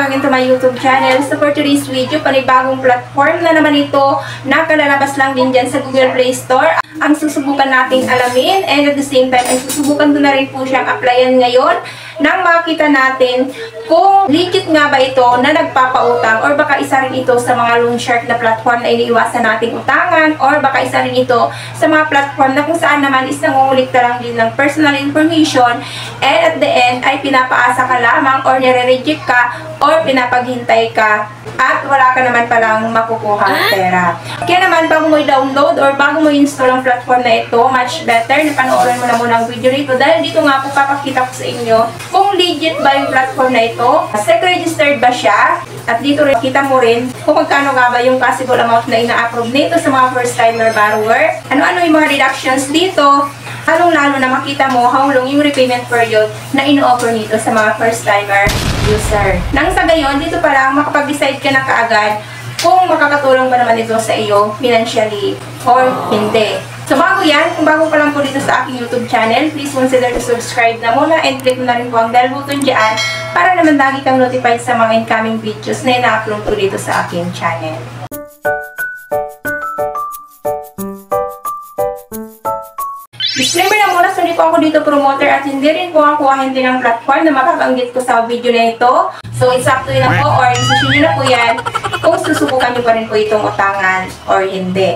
Welcome again to my YouTube channel. So for today's video, panibagong platform na naman ito na kalalabas lang din dyan sa Google Play Store. Ang susubukan nating alamin and at the same time, ay susubukan ko na rin po siyang applyan ngayon nang makita natin kung legit nga ba ito na nagpapautang or baka isa rin ito sa mga loan shark na platform na iniiwasan nating utangan or baka isa rin ito sa mga platform na kung saan naman is nangungulikta lang din ng personal information and at the end ay pinapaasa ka lamang or nire-reject ka or pinapaghintay ka at wala ka naman palang makukuha pera. Kaya naman bago mo i-download or bago mo i-install ang platform na ito, much better na panoorin mo na muna ang video nito dahil dito nga po papakita ko sa inyo kung legit ba yung platform na ito, SEC-registered ba siya, at dito rin kita mo rin kung magkano nga ba yung possible amount na ina-approve nito sa mga first-timer borrower, ano-ano yung mga reductions dito, lalong-lalo na makita mo how long yung repayment period na ino-offer nito sa mga first-timer user. Nang sa gayon, dito pa lang makapag-decide ka na kaagad kung makakatulong ba naman ito sa iyo financially or hindi. So bago yan, kung bago ka lang po dito sa aking YouTube channel, please consider to subscribe na muna and click mo na rin po ang bell button dyan para naman lagi kang notified sa mga incoming videos na ina-upload ko dito sa aking channel. Disclaimer na muna, so hindi po ako dito promoter at hindi rin po ako ahente ng platform na makabanggit ko sa video na ito. So it's up to you na po or decision nyo na po yan kung susubukan nyo pa rin po itong utangan or hindi.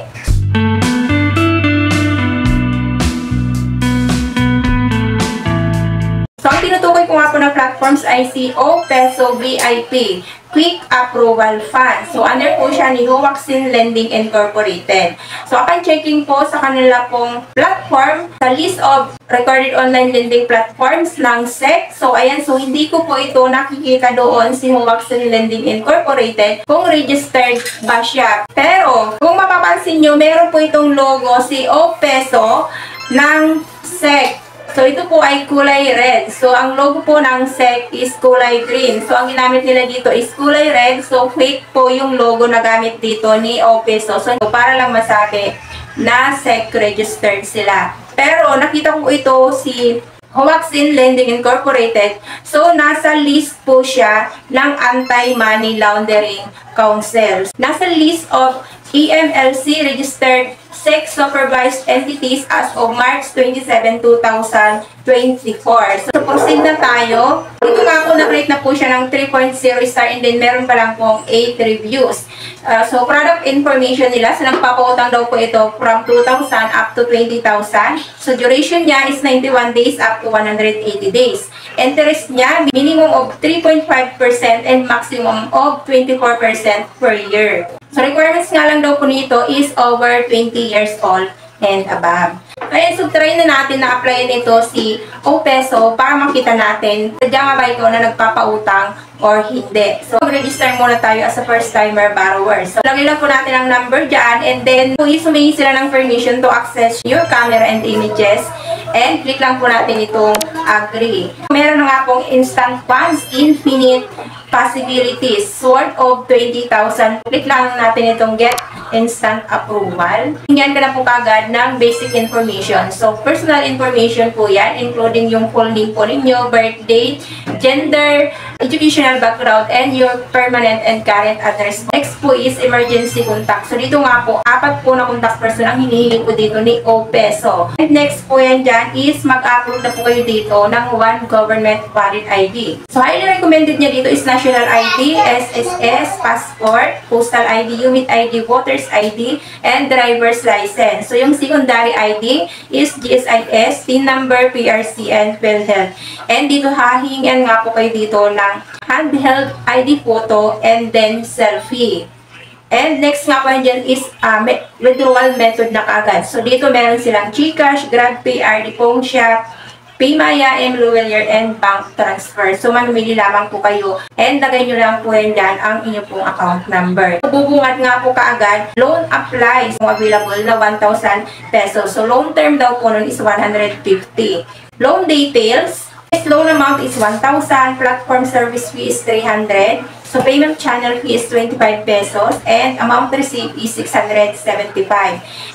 So, ang tinutukoy ko nga po ng platforms ay si OPESO VIP, Quick Approval Fund. So, under po siya ni Huaxin Lending Incorporated. So, upon checking po sa kanila pong platform, sa list of recorded online lending platforms ng SEC. So, ayan, so hindi ko po ito nakikita doon si Huaxin Lending Incorporated kung registered ba siya. Pero, kung mapapansin nyo, meron po itong logo si OPESO ng SEC. So, ito po ay kulay red. So, ang logo po ng SEC is kulay green. So, ang ginamit nila dito is kulay red. So, fake po yung logo na gamit dito ni OPESO. So, para lang masabi na SEC registered sila. Pero, nakita ko ito si Huaxin Lending Incorporated. So, nasa list po siya ng Anti-Money Laundering Council. Nasa list of EMLC registered SEC supervised entities as of March 27, 2024. So, proceed na tayo. Ito nga po, na-rate na po siya ng 3.0 star and then meron pa lang pong 8 reviews. So, product information nila, so nagpapautang daw po ito from 2,000 up to 20,000. So, duration niya is 91 days up to 180 days. Interest niya, minimum of 3.5% and maximum of 24% per year. So, requirements nga lang daw po nito is over 20 years old and above. Ayan, so try na natin na applyin ito si OPESO para makita natin sadya nga ba ito na nagpapautang or hindi. So, mag-register muna tayo as a first-timer borrower. So, lagay lang po natin ang number dyan and then humingi sila ng permission to access your camera and images and click lang po natin itong agree. Meron na nga pong instant funds, infinite possibilities, worth of 20,000. Click lang natin itong get instant approval. Tingnan ka na po kagad ng basic information. So, personal information po yan, including yung full name po ninyo, birth date, gender, educational background, and your permanent and current address. Next po is emergency contact. So, dito nga po, 4 po na contact person ang hinihingi po dito ni OPESO. And next po yan dyan is mag-upload na po kayo dito ng one government valid ID. So, highly recommended niya dito is national ID, SSS, passport, postal ID, unit ID, voter's ID, and driver's license. So, yung secondary ID is GSIS, PIN number, PRC, and PhilHealth. And dito hahingan nga po kayo dito ng handheld ID photo and then selfie. And next nga po dyan is withdrawal method na kagad. So, dito meron silang GCash, GrabPay, RD Phone Shop, Paymaya, mLawyer, and bank transfer. So, mamimili lamang po kayo. And lagay nyo lang po yan dyan ang inyong pong account number. Bubungat nga po kaagad, loan applies. Available na 1,000 pesos. So, loan term daw po nun is 150. Loan details. Loan amount is 1,000. Platform service fee is 300. So, payment channel fee is 25 pesos and amount received is 675.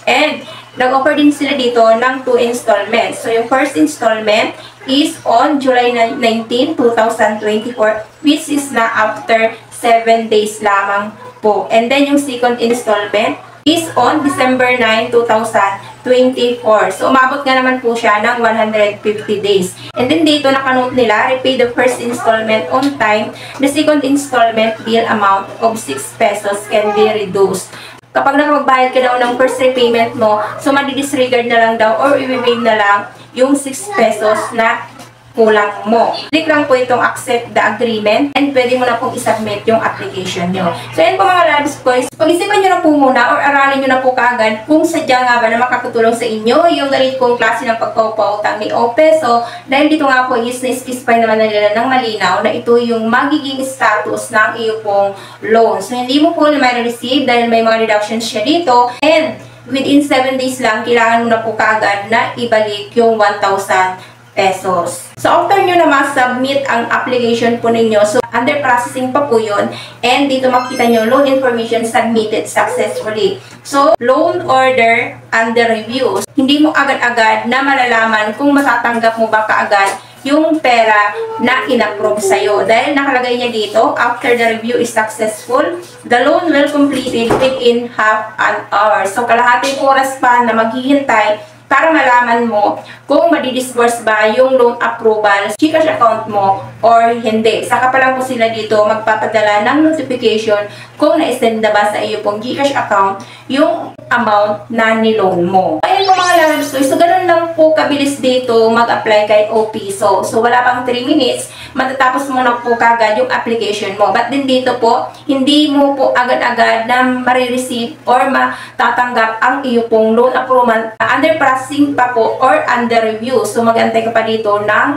And, nag-offer din sila dito ng 2 installments. So, yung first installment is on July 19, 2024, which is na after 7 days lamang po. And then, yung second installment is on December 9, 2024. So, umabot nga naman po siya ng 150 days. And then dito, nakanote nila, repay the first installment on time. The second installment bill amount of 6 pesos can be reduced. Kapag nakapagbayad ka daw ng first repayment mo, so madi-disregard na lang daw or i-waive na lang yung 6 pesos na kulang mo. Click lang po itong accept the agreement and pwede mo na pong isubmit yung application nyo. So, yan po mga labs boys. Pag-isipan nyo na po muna or aralin nyo na po kaagad kung sadya nga ba na makakatulong sa inyo yung nalit kong klase ng pagpapautang ni OPESO. Dahil dito nga po is na-specify naman na nila ng malinaw na ito yung magiging status ng iyo pong loan. So, hindi mo po naman receive dahil may mga deductions siya dito. And within 7 days lang, kailangan mo na po kaagad na ibalik yung 1,000 pesos. So, after nyo na ma-submit ang application po ninyo, so, under processing pa po yun, and dito makita nyo, loan information submitted successfully. So, loan order under review. Hindi mo agad-agad na malalaman kung matatanggap mo ba kaagad yung pera na in-approve sa'yo. Dahil nakalagay niya dito, after the review is successful, the loan will completed within half an hour. So, kalahating oras pa na maghihintay para malaman mo kung madidisburse ba yung loan approval sa GCash account mo or hindi. Saka pa lang po sila dito magpapadala ng notification kung na-send na ba sa iyo pong GCash account yung amount na niloan mo. Ayun po mga lalabs ko. So, ganun lang po kabilis dito mag-apply kay OPESO. So, wala pang 3 minutes, matatapos mo na po kagad yung application mo. But din dito po, hindi mo po agad-agad na marireceive or matatanggap ang iyo pong loan approval under processing pa po or under review. So, mag-antay ka pa dito ng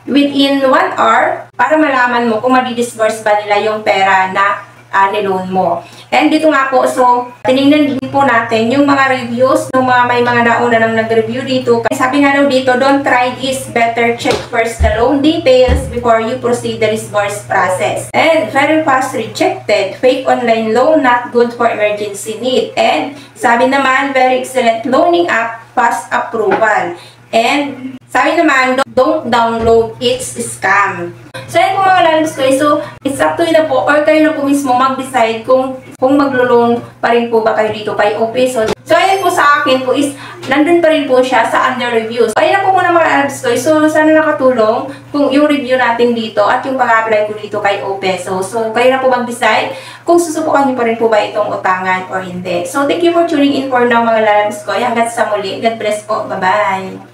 within 1 hour para malaman mo kung madidisburse ba nila yung pera na niloan mo. And dito nga po, so, tinignan din po natin yung mga reviews ng may mga nauna nang nag-review dito. Sabi nga daw dito, don't try this, better check first the loan details before you proceed the disburse process. And very fast rejected, fake online loan, not good for emergency need. And sabi naman, very excellent loaning app, fast approval. And sabi naman, don't download, it's scam. So, yan po mga lalabs ko. So, it's up to you na po or kayo na po mismo mag-decide kung maglo-loan pa rin po ba kayo dito kay OPESO. So, ayan po sa akin po is, nandun pa rin po siya sa under review. So, ayan na po muna mga lalabs ko. So, sana nakatulong kung yung review natin dito at yung pag-apply ko dito kay OPESO. So, kayo na po mag-decide kung susubukan niyo pa rin po ba itong utangan or hindi. So, thank you for tuning in for now mga lalabs ko. Hanggang sa muli. God bless po. Bye-bye.